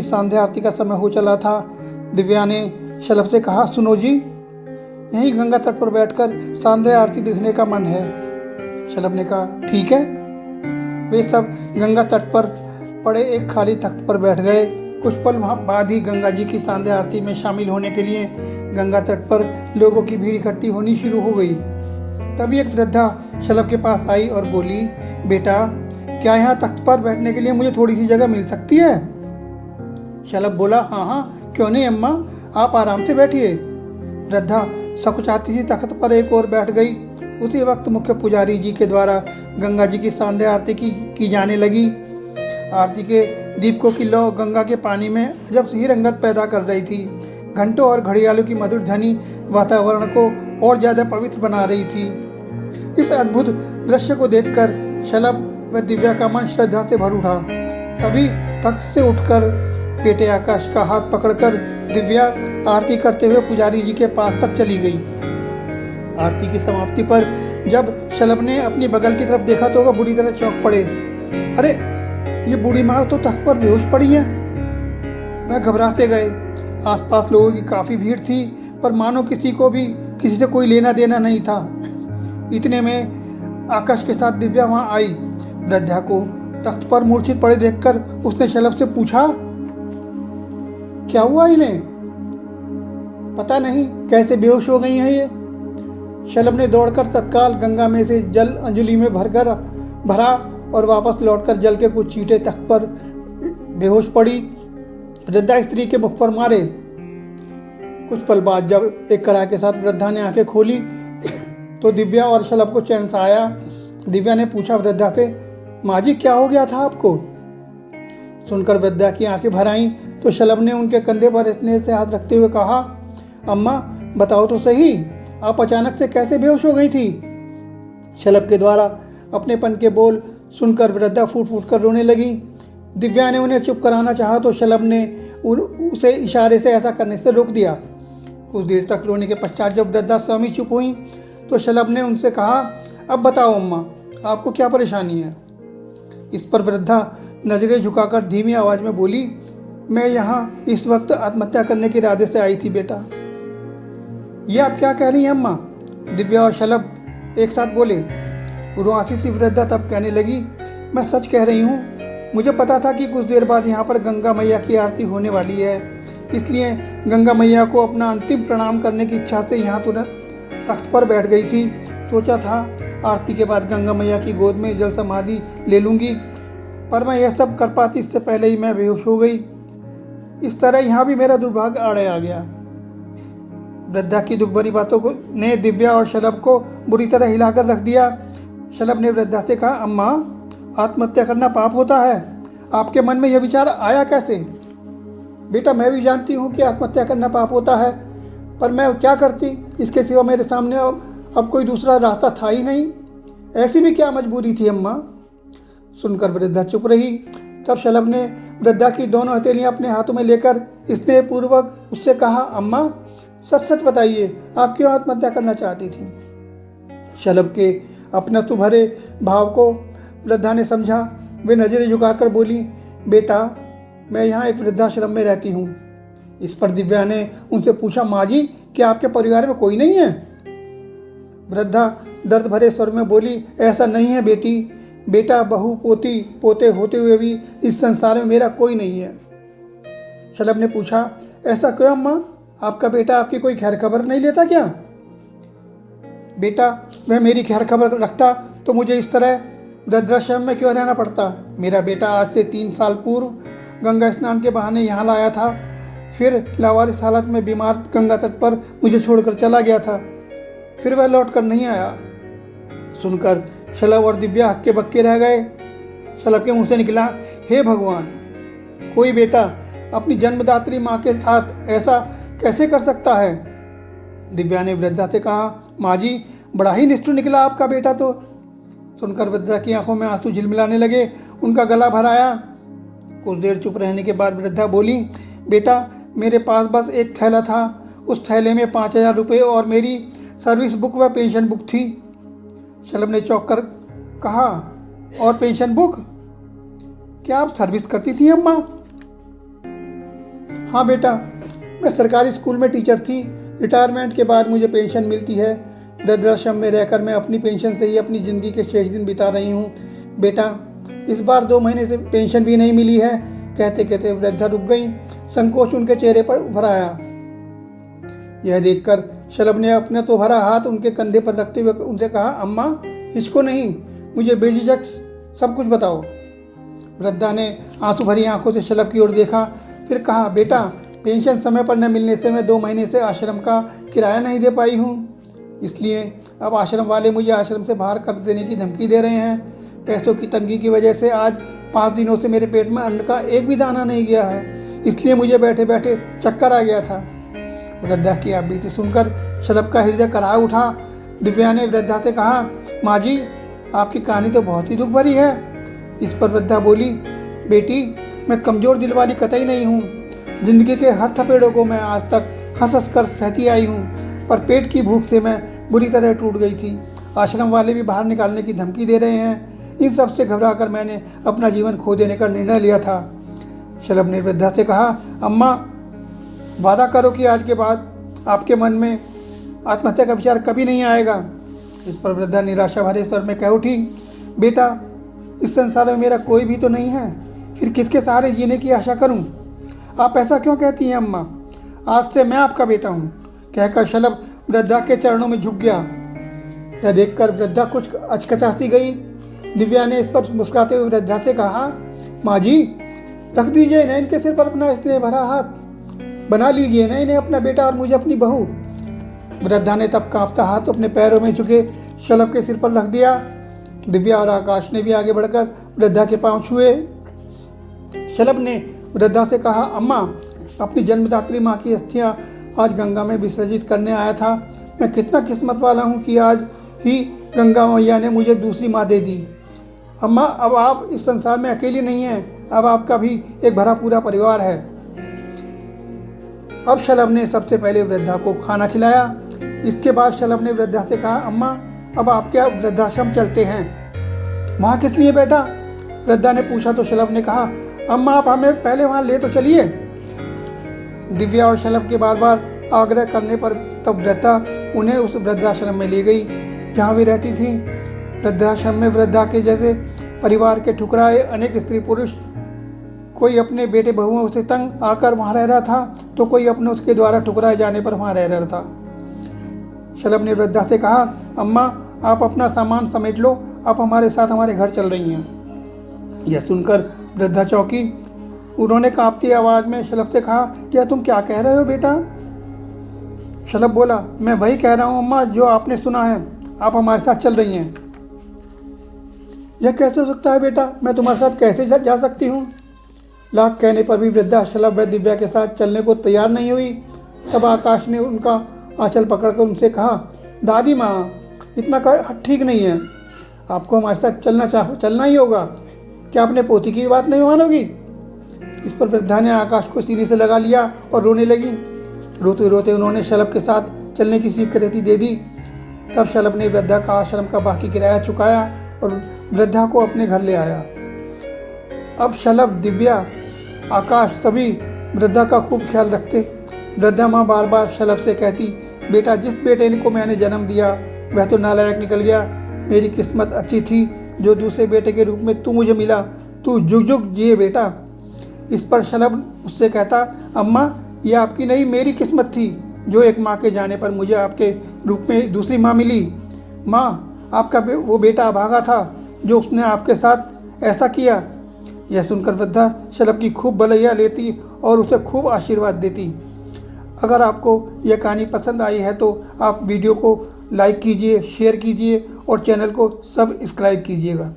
संध्या आरती का समय हो चला था। दिव्या ने शलभ से कहा, सुनो जी, यहीं गंगा तट पर बैठकर संध्या आरती देखने का मन है। शलभ ने कहा, ठीक है। वे सब गंगा तट पर पड़े एक खाली तख्त पर बैठ गए। कुछ पल बाद ही गंगा जी की संध्या आरती में शामिल होने के लिए गंगा तट पर लोगों की भीड़ इकट्ठी होनी शुरू हो गई। तभी एक वृद्धा शलभ के पास आई और बोली, बेटा, क्या यहाँ तख्त पर बैठने के लिए मुझे थोड़ी सी जगह मिल सकती है? शलभ बोला, हाँ हाँ, क्यों नहीं अम्मा, आप आराम से बैठिए। वृद्धा सकुचाती सी तख्त पर एक और बैठ गई। उसी वक्त मुख्य पुजारी जी के द्वारा गंगा जी की संध्या आरती की जाने लगी। आरती के दीपकों की लौ गंगा के पानी में अजब सी रंगत पैदा कर रही थी। घंटों और घड़ियालों की मधुर ध्वनि वातावरण को और ज़्यादा पवित्र बना रही थी। इस अद्भुत दृश्य को देखकर शलभ व दिव्या का मन श्रद्धा से भर उठा। तभी तख्त से उठकर बेटे आकाश का हाथ पकड़कर दिव्या आरती करते हुए पुजारी जी के पास तक चली गई। आरती की समाप्ति पर जब शलभ ने अपनी बगल की तरफ देखा तो वह बुरी तरह चौंक पड़े। अरे, ये बूढ़ी माँ तो तख्त पर बेहोश पड़ी है। वह घबरा से गए। आसपास लोगों की काफ़ी भीड़ थी, पर मानो किसी से कोई लेना देना नहीं था। इतने में आकाश के साथ दिव्या वहाँ आई। वृद्धा को तख्त पर मूर्छित पड़े देखकर उसने शलभ से पूछा, क्या हुआ इन्हें? पता नहीं कैसे बेहोश हो गई हैं ये। शलभ ने दौड़कर तत्काल गंगा में से जल अंजलि में भरा और वापस लौटकर जल के कुछ छींटे तख्त पर बेहोश पड़ी वृद्धा स्त्री के मुख पर मारे। कुछ पल बाद जब एक कराह के साथ वृद्धा ने आंखें खोली तो दिव्या और शलभ को चैन सा आया। दिव्या ने पूछा वृद्धा से, माँ जी, क्या हो गया था आपको? सुनकर वृद्धा की आंखें भर आईं तो शलभ ने उनके कंधे पर स्नेह से हाथ रखते हुए कहा, अम्मा, बताओ तो सही, आप अचानक से कैसे बेहोश हो गई थी? शलभ के द्वारा अपनेपन के बोल सुनकर वृद्धा फूट फूट कर रोने लगी। दिव्या ने उन्हें चुप कराना चाहा तो शलभ ने उसे इशारे से ऐसा करने से रोक दिया। कुछ देर तक रोने के पश्चात जब वृद्धा स्वामी चुप हुई तो शलभ ने उनसे कहा, अब बताओ अम्मा, आपको क्या परेशानी है? इस पर वृद्धा नजरें झुकाकर धीमी आवाज़ में बोली, मैं यहाँ इस वक्त आत्महत्या करने के इरादे से आई थी बेटा। ये आप क्या कह रही हैं अम्मा? दिव्या और शलभ एक साथ बोले। रुआसी सी वृद्धा तब कहने लगी, मैं सच कह रही हूँ, मुझे पता था कि कुछ देर बाद यहाँ पर गंगा मैया की आरती होने वाली है, इसलिए गंगा मैया को अपना अंतिम प्रणाम करने की इच्छा से यहाँ तुरंत तख्त पर बैठ गई थी। सोचा था आरती के बाद गंगा मैया की गोद में जल समाधि ले लूँगी, पर मैं यह सब कर पाती इससे पहले ही मैं बेहोश हो गई। इस तरह यहाँ भी मेरा दुर्भाग्य आड़े आ गया। वृद्धा की दुख भरी बातों को ने दिव्या और शलभ को बुरी तरह हिलाकर रख दिया। शलभ ने वृद्धा से कहा, अम्मा, आत्महत्या करना पाप होता है, आपके मन में यह विचार आया कैसे? बेटा, मैं भी जानती हूँ कि आत्महत्या करना पाप होता है, पर मैं क्या करती, इसके सिवा मेरे सामने अब कोई दूसरा रास्ता था ही नहीं। ऐसी भी क्या मजबूरी थी अम्मा? सुनकर वृद्धा चुप रही। तब शलभ ने वृद्धा की दोनों हथेलियाँ अपने हाथों में लेकर स्नेहपूर्वक उससे कहा, अम्मा, सच सच बताइए, आप क्यों आत्महत्या करना चाहती थी? शलभ के अपनत्व भरे भाव को वृद्धा ने समझा। वे नजरें झुकाकर बोली, बेटा, मैं यहाँ एक वृद्धाश्रम में रहती हूँ। इस पर दिव्या ने उनसे पूछा, माँ जी, क्या आपके परिवार में कोई नहीं है? वृद्धा दर्द भरे स्वर में बोली, ऐसा नहीं है बेटी, बेटा, बहू, पोती, पोते होते हुए भी इस संसार में मेरा कोई नहीं है। शलभ ने पूछा, ऐसा क्यों अम्मा? आपका बेटा आपकी कोई खैर खबर नहीं लेता क्या? बेटा, वह मेरी खैर खबर रखता तो मुझे इस तरह वृद्धाश्रम में क्यों रहना पड़ता? मेरा बेटा आज से 3 साल पूर्व गंगा स्नान के बहाने यहाँ लाया था, फिर लावारिस हालत में बीमार गंगा तट पर मुझे छोड़कर चला गया था, फिर वह लौट कर नहीं आया। सुनकर शलभ और दिव्या हक्के बक्के रह गए। शलभ के मुंह से निकला, हे भगवान, कोई बेटा अपनी जन्मदात्री माँ के साथ ऐसा कैसे कर सकता है? दिव्या ने वृद्धा से कहा, माँ जी, बड़ा ही निष्ठुर निकला आपका बेटा तो। सुनकर वृद्धा की आंखों में आंसू झिलमिलाने लगे, उनका गला भर आया। कुछ देर चुप रहने के बाद वृद्धा बोली, बेटा, मेरे पास बस एक थैला था, उस थैले में 5000 रुपये और मेरी सर्विस बुक व पेंशन बुक थी। शलभ ने चौंक कर कहा, और पेंशन बुक? क्या आप सर्विस करती थी अम्मा? हाँ बेटा, मैं सरकारी स्कूल में टीचर थी। रिटायरमेंट के बाद मुझे पेंशन मिलती है। वृद्धाश्रम में रहकर मैं अपनी पेंशन से ही अपनी ज़िंदगी के शेष दिन बिता रही हूँ। बेटा, इस बार 2 महीने से पेंशन भी नहीं मिली है। कहते कहते वृद्धा रुक गई। संकोच उनके चेहरे पर उभर आया। यह देखकर शलभ ने अपना तो भरा हाथ उनके कंधे पर रखते हुए उनसे कहा, अम्मा, इसको नहीं, मुझे बेझिझक सब कुछ बताओ। वृद्धा ने आंसू भरी आंखों से शलभ की ओर देखा, फिर कहा, बेटा, पेंशन समय पर न मिलने से मैं 2 महीने से आश्रम का किराया नहीं दे पाई हूँ। इसलिए अब आश्रम वाले मुझे आश्रम से बाहर कर देने की धमकी दे रहे हैं। पैसों की तंगी की वजह से आज 5 दिनों से मेरे पेट में अन्न का एक भी दाना नहीं गया है। इसलिए मुझे बैठे बैठे चक्कर आ गया था। वृद्धा की आप बीती सुनकर शलभ का हृदय कराह उठा। दिव्या ने वृद्धा से कहा, माँ जी, आपकी कहानी तो बहुत ही दुख भरी है। इस पर वृद्धा बोली, बेटी, मैं कमज़ोर दिल वाली कतई नहीं हूँ। जिंदगी के हर थपेड़ों को मैं आज तक हंस हंस कर सहती आई हूँ, पर पेट की भूख से मैं बुरी तरह टूट गई थी। आश्रम वाले भी बाहर निकालने की धमकी दे रहे हैं। इन सब से घबरा कर मैंने अपना जीवन खो देने का निर्णय लिया था। शलभ ने वृद्धा से कहा, अम्मा, वादा करो कि आज के बाद आपके मन में आत्महत्या का विचार कभी नहीं आएगा। इस पर वृद्धा निराशा भरे स्वर में कह उठी, बेटा, इस संसार में मेरा कोई भी तो नहीं है, फिर किसके सहारे जीने की आशा करूं? आप ऐसा क्यों कहती हैं अम्मा? आज से मैं आपका बेटा हूं। कहकर शलभ वृद्धा के चरणों में झुक गया। यह देखकर वृद्धा कुछ अचकचासी गई। दिव्या ने इस पर मुस्कुराते हुए वृद्धा से कहा, माँ जी, रख दीजिए ना इनके सिर पर अपना स्नेह भरा हाथ, बना लीजिए ना इन्हें अपना बेटा और मुझे अपनी बहू। वृद्धा ने तब कांपता हाथ अपने पैरों में झुके शलभ के सिर पर रख दिया। दिव्या और आकाश ने भी आगे बढ़कर वृद्धा के पांव छुए। शलभ ने वृद्धा से कहा, अम्मा, अपनी जन्मदात्री माँ की अस्थियाँ आज गंगा में विसर्जित करने आया था। मैं कितना किस्मत वाला हूँ कि आज ही गंगा मैया ने मुझे दूसरी माँ दे दी। अम्मा, अब आप इस संसार में अकेली नहीं हैं, अब आपका भी एक भरा पूरा परिवार है। अब शलभ ने सबसे पहले वृद्धा को खाना खिलाया। इसके बाद शलभ ने वृद्धा से कहा, अम्मा, अब आप क्या वृद्धाश्रम चलते हैं? वहाँ किस लिए बेटा? वृद्धा ने पूछा तो शलभ ने कहा, अम्मा, आप हमें पहले वहाँ ले तो चलिए। दिव्या और शलभ के बार बार आग्रह करने पर तब वृद्धा उन्हें उस वृद्धाश्रम में ले गई जहाँ वे रहती थीं। वृद्धाश्रम में वृद्धा के जैसे परिवार के ठुकराए अनेक स्त्री पुरुष, कोई अपने बेटे बहुओं से तंग आकर वहाँ रह रहा था तो कोई अपने उसके द्वारा ठुकराए जाने पर वहाँ रह रहा था। शलभ ने वृद्धा से कहा, अम्मा, आप अपना सामान समेट लो, आप हमारे साथ हमारे घर चल रही हैं। यह सुनकर वृद्धा चौंकी। उन्होंने कांपती आवाज़ में शलभ से कहा, क्या तुम क्या कह रहे हो बेटा? शलभ बोला, मैं वही कह रहा हूँ अम्मा जो आपने सुना है, आप हमारे साथ चल रही हैं। यह कैसे हो सकता है बेटा? मैं तुम्हारे साथ कैसे जा सकती हूँ? लाख कहने पर भी वृद्धा शलभ व दिव्या के साथ चलने को तैयार नहीं हुई। तब आकाश ने उनका आंचल पकड़कर उनसे कहा, दादी माँ, इतना ठीक नहीं है, आपको हमारे साथ चलना ही होगा। क्या अपने पोती की बात नहीं मानोगी? इस पर वृद्धा ने आकाश को सीने से लगा लिया और रोने लगी। रोते रोते उन्होंने शलभ के साथ चलने की स्वीकृति दे दी। तब शलभ ने वृद्धा का आश्रम का बाकी किराया चुकाया और वृद्धा को अपने घर ले आया। अब शलभ, दिव्या, आकाश सभी वृद्धा का खूब ख्याल रखते। वृद्धा माँ बार बार शलभ से कहती, बेटा, जिस बेटे को मैंने जन्म दिया वह तो नालायक निकल गया। मेरी किस्मत अच्छी थी जो दूसरे बेटे के रूप में तू मुझे मिला। तू जुग जुग जिए बेटा। इस पर शलभ उससे कहता, अम्मा, यह आपकी नहीं मेरी किस्मत थी जो एक माँ के जाने पर मुझे आपके रूप में दूसरी माँ मिली। माँ, आपका वो बेटा अभागा था जो उसने आपके साथ ऐसा किया। यह सुनकर वृद्धा शलभ की खूब भलैया लेती और उसे खूब आशीर्वाद देती। अगर आपको यह कहानी पसंद आई है तो आप वीडियो को लाइक कीजिए, शेयर कीजिए और चैनल को सब्सक्राइब कीजिएगा।